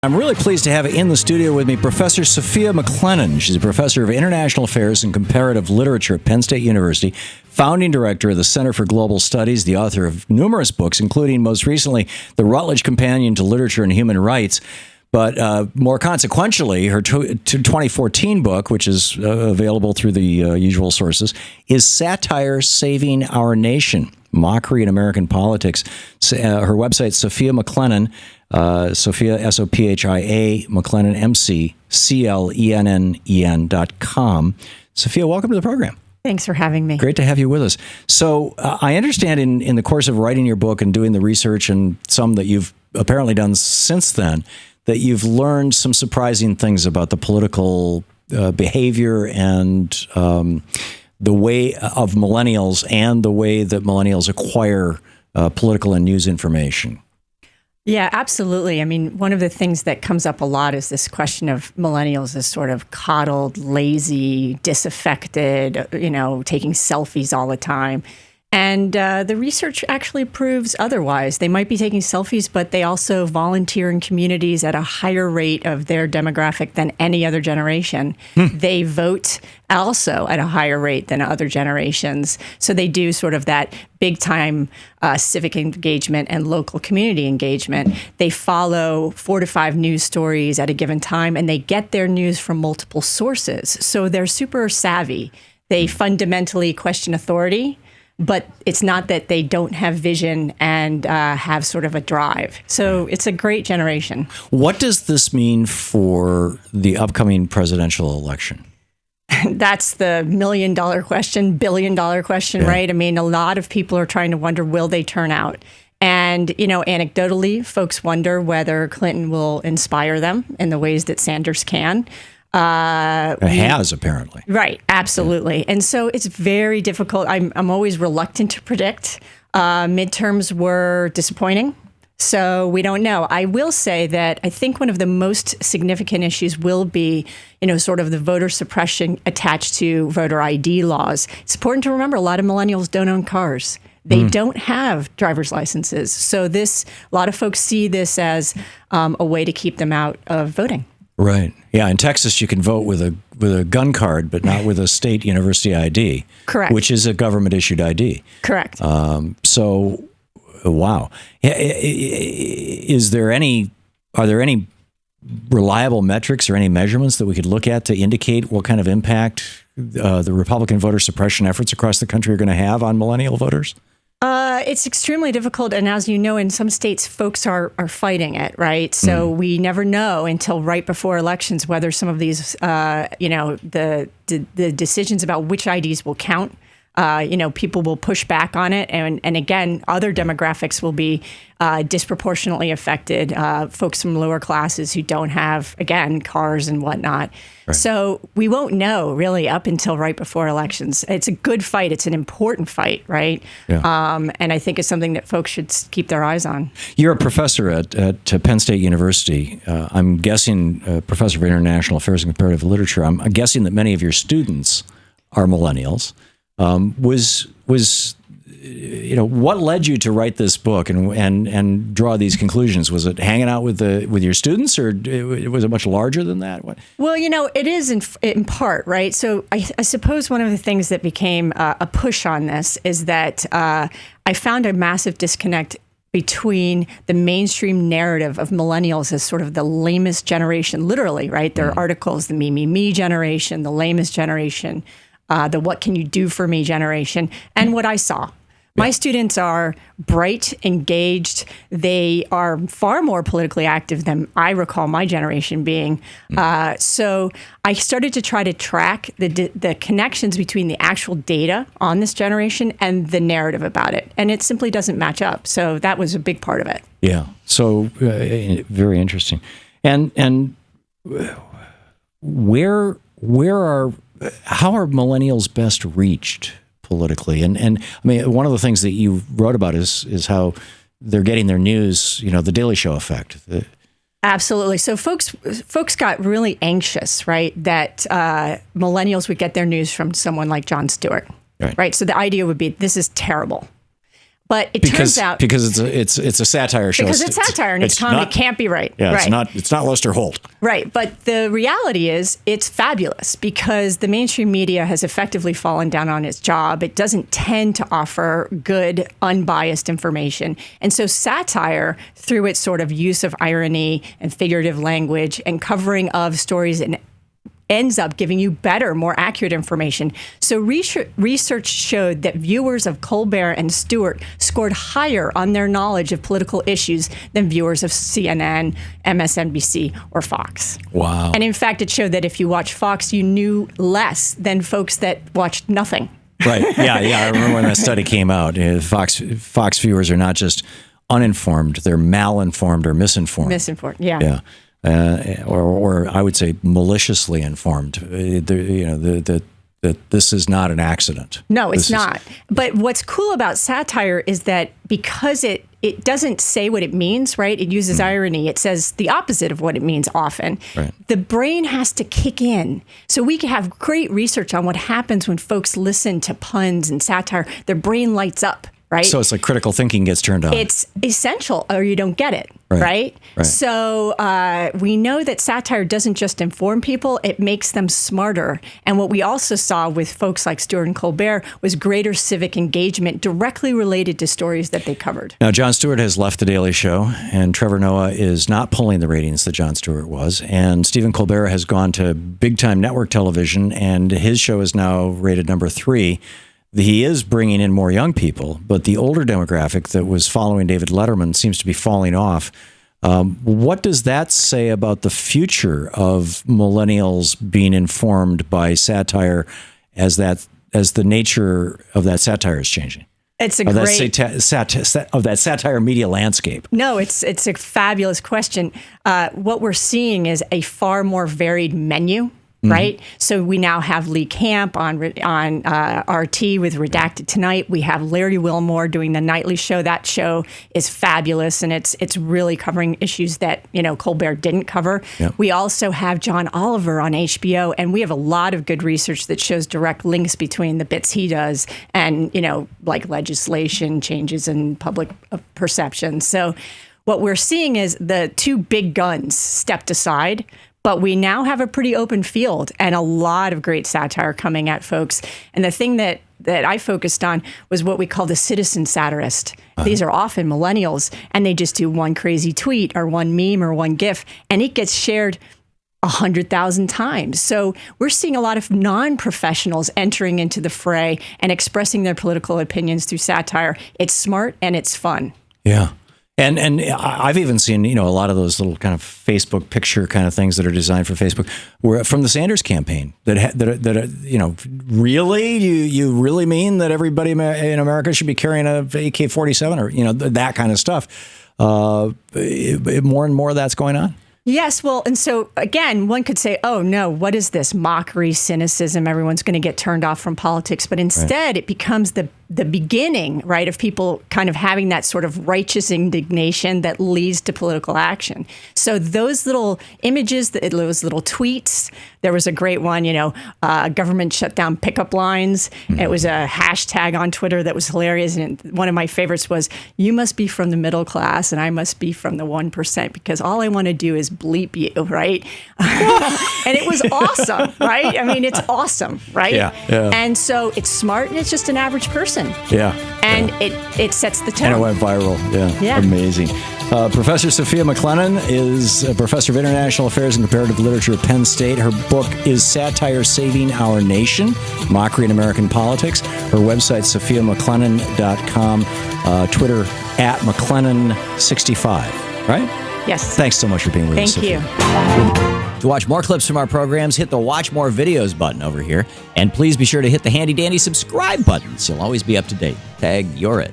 I'm really pleased to have in the studio with me Professor Sophia McClennen. She's a professor of international affairs and comparative literature at Penn State University, founding director of the Center for Global Studies, the author of numerous books, including most recently the Routledge Companion to Literature and Human Rights. But more consequentially, her 2014 book, which is available through the usual sources, is Satire Saving Our Nation, Mockery and American Politics. Her website, Sophia McClennen, Sophia, S-O-P-H-I-A, McClennen, M-C-C-L-E-N-N-E-N.com. Sophia, welcome to the program. Thanks for having me. Great to have you with us. So I understand in the course of writing your book and doing the research and some that you've apparently done since then, that you've learned some surprising things about the political behavior and the way of millennials and the way that millennials acquire political and news information. Yeah, absolutely. I mean, one of the things that comes up a lot is this question of millennials as sort of coddled, lazy, disaffected, taking selfies all the time. And the research actually proves otherwise. They might be taking selfies, but they also volunteer in communities at a higher rate of their demographic than any other generation. They vote also at a higher rate than other generations. So they do sort of that big time civic engagement and local community engagement. They follow 4 to 5 news stories at a given time, and they get their news from multiple sources. So they're super savvy. They fundamentally question authority. But it's not that they don't have vision and have sort of a drive. So it's a great generation. What does this mean for the upcoming presidential election? That's the million-dollar question, billion-dollar question, right? I mean, a lot of people are trying to wonder, will they turn out? And, anecdotally, folks wonder whether Clinton will inspire them in the ways that Sanders can. Has, apparently. Right, absolutely. Yeah. And so it's very difficult. I'm always reluctant to predict. Midterms were disappointing, so we don't know. I will say that I think one of the most significant issues will be, sort of the voter suppression attached to voter ID laws. It's important to remember a lot of millennials don't own cars. They don't have driver's licenses. So a lot of folks see this as a way to keep them out of voting. Right. Yeah. In Texas, you can vote with a gun card, but not with a state university ID. Correct. Which is a government issued ID. Correct. So, wow. Are there any reliable metrics or any measurements that we could look at to indicate what kind of impact the Republican voter suppression efforts across the country are going to have on millennial voters? It's extremely difficult. And as you know, in some states, folks are fighting it, right? So we never know until right before elections whether some of these, the decisions about which IDs will count. People will push back on it. And again, other demographics will be disproportionately affected, folks from lower classes who don't have, again, cars and whatnot. Right. So we won't know really up until right before elections. It's a good fight. It's an important fight, right? Yeah. And I think it's something that folks should keep their eyes on. You're a professor at Penn State University. I'm guessing professor of international affairs and comparative literature. I'm guessing that many of your students are millennials. What led you to write this book and draw these conclusions? Was it hanging out with your students, or was it much larger than that? What? Well, it is in part, right? So I suppose one of the things that became a push on this is that I found a massive disconnect between the mainstream narrative of millennials as sort of the lamest generation, literally, right? There are articles, the me generation, the lamest generation, the what can you do for me generation, and what I saw. My students are bright, engaged. They are far more politically active than I recall my generation being. So I started to try to track the connections between the actual data on this generation and the narrative about it. And it simply doesn't match up. So that was a big part of it. Yeah. So very interesting. And how are millennials best reached politically? And I mean, one of the things that you wrote about is how they're getting their news, the Daily Show effect. Absolutely. So folks got really anxious, right, that millennials would get their news from someone like Jon Stewart, right? So the idea would be, this is terrible. But it turns out because it's a satire show. Because it's satire and it's comedy, it can't be right. Yeah, right. It's not Lester Holt. Right. But the reality is it's fabulous because the mainstream media has effectively fallen down on its job. It doesn't tend to offer good, unbiased information. And so satire, through its sort of use of irony and figurative language and covering of stories and ends up giving you better, more accurate information. So research showed that viewers of Colbert and Stewart scored higher on their knowledge of political issues than viewers of CNN, MSNBC, or Fox. Wow. And in fact, it showed that if you watch Fox, you knew less than folks that watched nothing. Right. Yeah. I remember when that study came out. Fox viewers are not just uninformed; they're malinformed or misinformed. Yeah. Yeah. Or I would say maliciously informed. That this is not an accident. No, it's not. But what's cool about satire is that because it doesn't say what it means, right? It uses irony. It says the opposite of what it means often. Right. The brain has to kick in. So we can have great research on what happens when folks listen to puns and satire. Their brain lights up. Right? So it's like critical thinking gets turned on. It's essential or you don't get it, right? So we know that satire doesn't just inform people, it makes them smarter. And what we also saw with folks like Stewart and Colbert was greater civic engagement directly related to stories that they covered. Now, Jon Stewart has left The Daily Show, and Trevor Noah is not pulling the ratings that Jon Stewart was. And Stephen Colbert has gone to big-time network television, and his show is now rated number 3. He is bringing in more young people, but the older demographic that was following David Letterman seems to be falling off. What does that say about the future of millennials being informed by satire as the nature of that satire is changing? It's a of great that satire media landscape. No, it's a fabulous question. What we're seeing is a far more varied menu. Right. So we now have Lee Camp on RT with Redacted Tonight. We have Larry Wilmore doing the nightly show. That show is fabulous, and it's really covering issues that Colbert didn't cover. Yep. We also have John Oliver on HBO, and we have a lot of good research that shows direct links between the bits he does and like legislation changes in public perception. So what we're seeing is the two big guns stepped aside. But we now have a pretty open field and a lot of great satire coming at folks. And the thing that I focused on was what we call the citizen satirist. These are often millennials, and they just do one crazy tweet or one meme or one GIF, and it gets shared 100,000 times. So we're seeing a lot of non-professionals entering into the fray and expressing their political opinions through satire. It's smart and it's fun. Yeah. And I've even seen, a lot of those little kind of Facebook picture kind of things that are designed for Facebook were from the Sanders campaign really, you really mean that everybody in America should be carrying a AK-47 or, that kind of stuff. More and more of that's going on. Yes. Well, and so again, one could say, oh, no, what is this mockery, cynicism? Everyone's going to get turned off from politics. But instead, it becomes the beginning, right, of people kind of having that sort of righteous indignation that leads to political action. So those little images, those little tweets, there was a great one, government shut down pickup lines. Mm-hmm. It was a hashtag on Twitter that was hilarious. And one of my favorites was, you must be from the middle class and I must be from the 1% because all I want to do is bleep you, right? And it was awesome, right? I mean, it's awesome, right? Yeah. And so it's smart and it's just an average person. Yeah. And it sets the tone. And it went viral. Yeah. Amazing. Professor Sophia McClennen is a professor of international affairs and comparative literature at Penn State. Her book is Satire Saving Our Nation, Mockery and American Politics. Her website, sophiamcclennan.com. Twitter, @McClennan65. Right? Yes. Thanks so much for being with us. Thank you. To watch more clips from our programs, hit the Watch More Videos button over here. And please be sure to hit the handy-dandy subscribe button so you'll always be up to date. Tag, you're it.